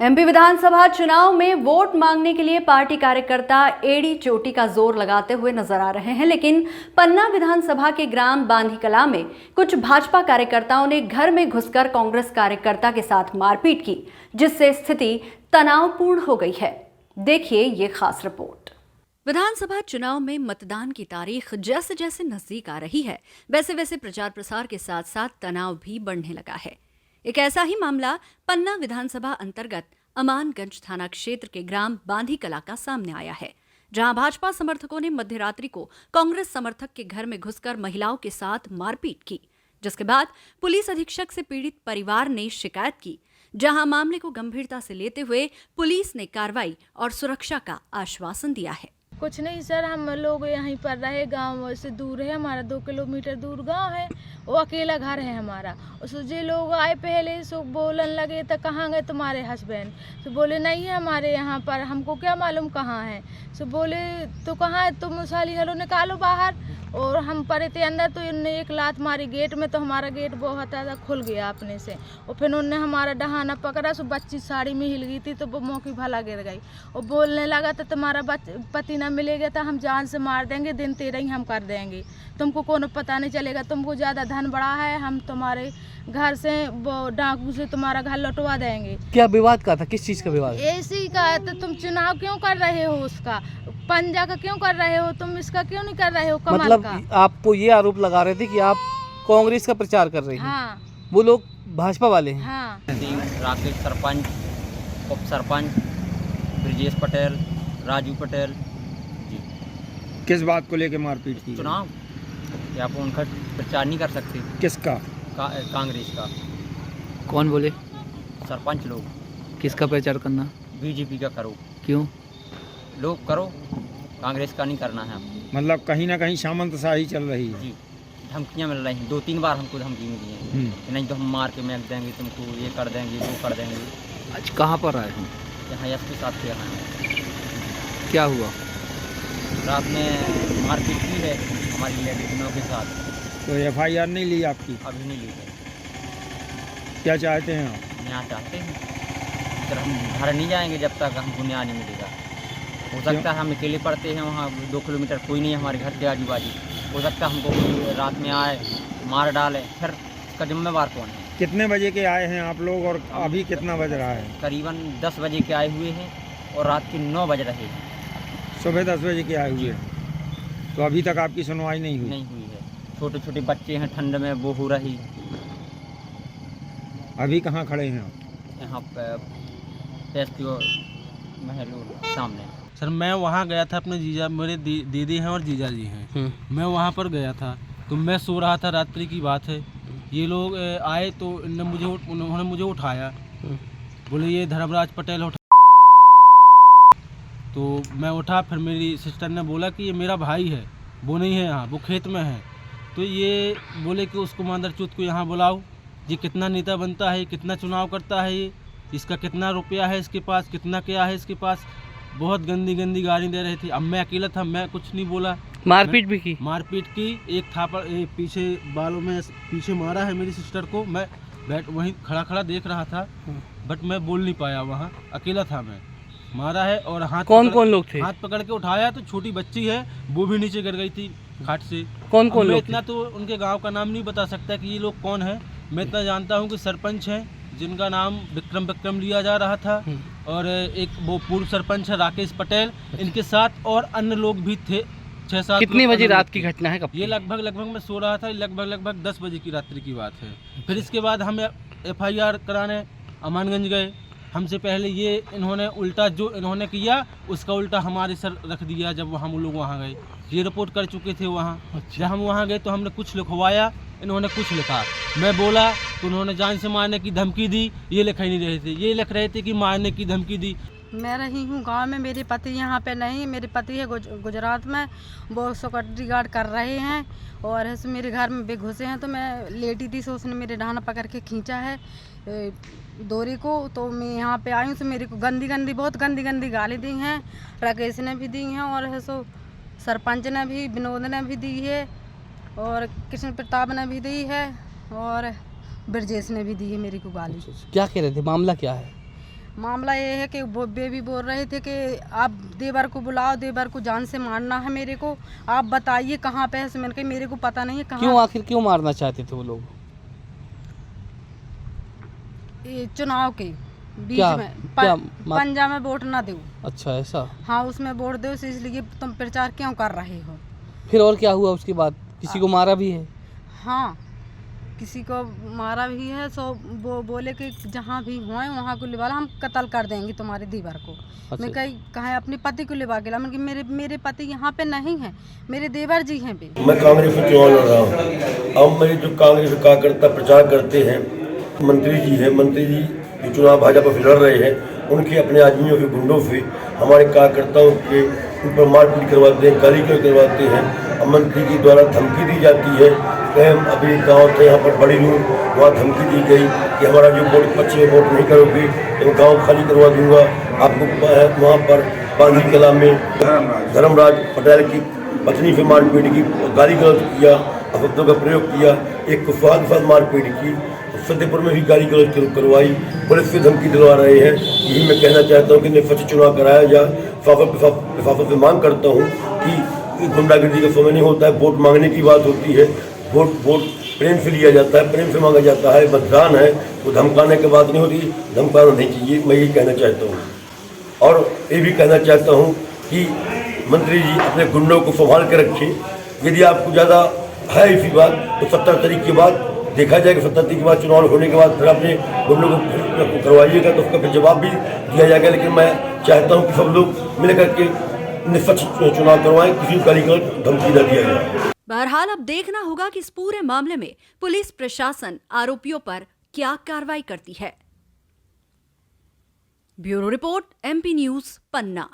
MP विधानसभा चुनाव में vote मांगने के लिए पार्टी कार्यकर्ता एड़ी चोटी का जोर लगाते हुए नजर आ रहे हैं, लेकिन पन्ना विधानसभा के ग्राम बांधी कला में कुछ भाजपा कार्यकर्ताओं ने घर में घुसकर कांग्रेस कार्यकर्ता के साथ मारपीट की, जिससे स्थिति तनावपूर्ण हो गई है। देखिए ये खास रिपोर्ट। विधानसभा चुनाव में मतदान की तारीख जैसे जैसे नजदीक आ रही है, वैसे वैसे प्रचार प्रसार के साथ साथ तनाव भी बढ़ने लगा है। एक ऐसा ही मामला पन्ना विधानसभा अंतर्गत अमानगंज थाना क्षेत्र के ग्राम बांधी कला का सामने आया है, जहां भाजपा समर्थकों ने मध्य रात्रि को कांग्रेस समर्थक के घर में घुसकर महिलाओं के साथ मारपीट की, जिसके बाद पुलिस अधीक्षक से पीड़ित परिवार ने शिकायत की, जहां मामले को गंभीरता से लेते हुए पुलिस ने कार्रवाई और सुरक्षा का आश्वासन दिया है। कुछ नहीं सर, हम लोग यहीं पर रहे, गांव से दूर है, हमारा 2 किलोमीटर दूर गांव है, वो अकेला घर है हमारा। उसो जो लोग आए पहले सो बोलन लगे तो कहाँ गए तुम्हारे हस्बैंड, तो बोले नहीं है हमारे यहाँ पर, हमको क्या मालूम कहाँ है। सो बोले तो कहाँ है, तुम साली हलो निकालो बाहर। और हम पड़े थे अंदर, तो उन्होंने एक लात मारी गेट में, तो हमारा गेट बहुत ज़्यादा खुल गया अपने से। और फिर उन्होंने हमारा डहाना पकड़ा, सो बच्ची साड़ी में हिल गई थी, तो वो मौकी भला गिर गई और बोलने लगा तो तुम्हारा पति ना मिलेगा तो हम जान से मार देंगे, दिन तेरा ही हम कर देंगे, तुमको कोनो पता नहीं चलेगा, तुमको ज़्यादा धन बढ़ा है, हम तुम्हारे घर से वो डाकू से तुम्हारा घर लौटवा देंगे। क्या विवाद का था, किस चीज़ का विवाद? ऐसी का है, तो तुम चुनाव क्यों कर रहे हो, उसका पंजा का क्यों कर रहे हो, तुम इसका क्यों नहीं कर रहे हो कमल मतलब का? आपको ये आरोप लगा रहे थे कि आप कांग्रेस का प्रचार कर रही हैं। हाँ, वो लोग भाजपा वाले हैं। हाँ। राकेश सरपंच, उप सरपंच ब्रजेश पटेल, राजू पटेल जी। किस बात को लेकर मारपीट की? चुनाव या आप उनका प्रचार नहीं कर सकते? किसका? कांग्रेस का। कौन बोले? सरपंच लोग। किसका प्रचार करना? बीजेपी का करो। क्यों? लोग करो, कांग्रेस का नहीं करना है आपको। मतलब कहीं ना कहीं सामंतशाही चल रही है। जी, धमकियाँ मिल रही हैं, 2-3 बार हमको धमकी मिली है कि नहीं तो हम मार के फेंक देंगे, तुमको ये कर देंगे, वो कर देंगे। आज कहाँ पर आए हैं? यहाँ एसपी साथ के हैं। क्या हुआ? रात में मारपीट की है हमारी लेडीजों के साथ। तो FIR नहीं ली आपकी? अभी नहीं ली है। क्या चाहते हैं आप? यहाँ चाहते हैं सर, हम घर नहीं जाएंगे जब तक हमको न्याय नहीं मिलेगा। हो सकता है हम अकेले पड़ते हैं वहाँ, 2 किलोमीटर कोई नहीं है हमारे घर के आजू बाजू, हो सकता है हमको कोई रात में आए मार डाले, फिर इसका जिम्मेवार कौन है? कितने बजे के आए हैं आप लोग और अभी कितना बज रहा है? करीबन 10 बजे के आए हुए हैं और रात के 9 बज रहे हैं। सुबह 10 बजे के आए हुए हैं। तो अभी तक आपकी सुनवाई नहीं हुई? नहीं हुई है। छोटे छोटे बच्चे हैं, ठंड में वो हो रही। अभी कहाँ खड़े हैं आप? यहाँ पर एसपीओ महलूर सामने। सर मैं वहाँ गया था, अपने जीजा, मेरे दीदी हैं और जीजा जी हैं, मैं वहाँ पर गया था, तो मैं सो रहा था, रात्रि की बात है। ये लोग आए तो उन्होंने मुझे उठाया, बोले ये धर्मराज पटेल उठा। तो मैं उठा, फिर मेरी सिस्टर ने बोला कि ये मेरा भाई है, वो नहीं है यहाँ, वो खेत में है। तो ये बोले कि उसको मादरचोद को यहाँ बुलाओ, ये कितना नेता बनता है, कितना चुनाव करता है, ये इसका कितना रुपया है इसके पास, कितना क्या है इसके पास। बहुत गंदी गंदी गाली दे रहे थे। अब मैं अकेला था, मैं कुछ नहीं बोला। मारपीट भी की? मारपीट की, एक थापड़ पीछे बालों में पीछे मारा है मेरी सिस्टर को। मैं वहीं खड़ा खड़ा देख रहा था, बट मैं बोल नहीं पाया, वहाँ अकेला था मैं। मारा है और हाथ कौन लोग थे? हाथ पकड़ के उठाया तो छोटी बच्ची है, वो भी नीचे गिर गई थी खाट से। कौन लोग? इतना तो उनके गाँव का नाम नहीं बता सकता कि ये लोग कौन है। मैं इतना जानता हूँ कि सरपंच हैं जिनका नाम विक्रम लिया जा रहा था, और एक वो पूर्व सरपंच है राकेश पटेल, इनके साथ और अन्य लोग भी थे, 6-7। कितनी बजे रात की घटना है? कब? ये लगभग मैं सो रहा था, लगभग 10 बजे की रात्रि की बात है। फिर इसके बाद हम FIR कराने अमानगंज गए। हमसे पहले ये इन्होंने उल्टा जो इन्होंने किया उसका उल्टा हमारे सर रख दिया। जब हम लोग वहाँ गए, ये रिपोर्ट कर चुके थे वहाँ। जब हम वहाँ गए तो हमने कुछ लिखवाया, इन्होंने कुछ लिखा। मैं बोला तो उन्होंने जान से मारने की धमकी दी। ये लिख ही नहीं रहे थे, ये लिख रहे थे कि मारने की धमकी दी। मैं रही हूँ गांव में, मेरे पति यहाँ पे नहीं, मेरे पति है गुजरात में, वो सिक्योरिटी गार्ड कर रहे हैं, और ऐसे मेरे घर में भी घुसे हैं। तो मैं लेटी थी, सो उसने मेरे ढाना पकड़ के खींचा है डोरी को। तो मैं यहाँ पे आई हूँ, तो मेरे को बहुत गंदी गाली दी हैं, राकेश ने भी दी हैं, और है सो सरपंच ने भी, विनोद ने भी दी है, और कृष्ण प्रताप ने भी दी है, और ब्रजेश ने भी दी है मेरे को गाली। क्या कह रहे थे, मामला क्या है? मामला ये है कि वो बेबी बोल रहे थे कि आप देवर को बुलाओ, देवर को जान से मारना है मेरे को, आप बताइए कहाँ पे है। मैंने कहा मेरे को पता नहीं है क्यों, कहाँ। आखिर क्यों मारना चाहते थे वो लोग? ये चुनाव के बीच क्या- में क्या पंजा में वोट ना दो। अच्छा, ऐसा। हाँ, उसमें वोट दो, इसलिए तुम प्रचार क्यों कर रहे हो। फिर और क्या हुआ उसके बाद? किसी को मारा भी है? हाँ, किसी को मारा भी है। सो वो बोले कि जहाँ भी हुए वहाँ को लिवा ला, हम कत्ल कर देंगे तुम्हारे दीवार को। अच्छा। मैं कहा अपने पति को लिवा के ला। मैं मेरे पति यहाँ पे नहीं है, मेरे देवर जी हैं पे। मैं कांग्रेस में चुनाव लड़ रहा हूँ। अब मेरे जो कांग्रेस कार्यकर्ता प्रचार करते हैं, मंत्री जी हैं, मंत्री जी जो चुनाव भाजपा से लड़ रहे हैं, उनके अपने आदमियों के गुंडों से हमारे कार्यकर्ताओं के ऊपर मारपीट करवाते हैं, गाली करवाते हैं। अब मंत्री जी द्वारा धमकी दी जाती है कि हम अभी गाँव थे यहाँ पर बड़ी लूँ, वहाँ धमकी दी गई कि हमारा जो वोट पक्ष वोट नहीं करोगे तो गाँव खाली करवा दूंगा आपको। वहाँ पर बांधी कला में धर्मराज पटेल की पत्नी से मारपीट की, गाली गलौज किया, अपशब्दों का प्रयोग किया, एक कुफवाद के साथ मारपीट की। फतेहपुर में भी गाली गलौज करवाई, पुलिस से धमकी दिलवा रहे हैं। यही मैं कहना चाहता हूँ कि निष्पक्ष चुनाव कराया जाए। प्रशासन से मांग करता हूँ कि गुंडागर्दी का समय नहीं होता है, वोट मांगने की बात होती है। वोट प्रेम से लिया जाता है, प्रेम से मांगा जाता है। मतदान है, वो धमकाने की बात नहीं होती, धमकाना नहीं चाहिए। मैं यही कहना चाहता हूँ। और ये भी कहना चाहता हूँ कि मंत्री जी अपने गुंडों को संभाल के रखें। यदि आपको ज़्यादा है इसी बात तो 17 तारीख के बाद देखा जाएगा। 17 तारीख के बाद चुनाव होने के बाद फिर अपने गुंडों को करवाइएगा तो उसका फिर जवाब भी दिया जाएगा। लेकिन मैं चाहता हूँ कि सब लोग मिल करके निष्पक्ष चुनाव करवाएं, किसी को गाली गलौज धमकी न दिया जाए। बहरहाल अब देखना होगा कि इस पूरे मामले में पुलिस प्रशासन आरोपियों पर क्या कार्रवाई करती है। ब्यूरो रिपोर्ट, MP न्यूज़, पन्ना।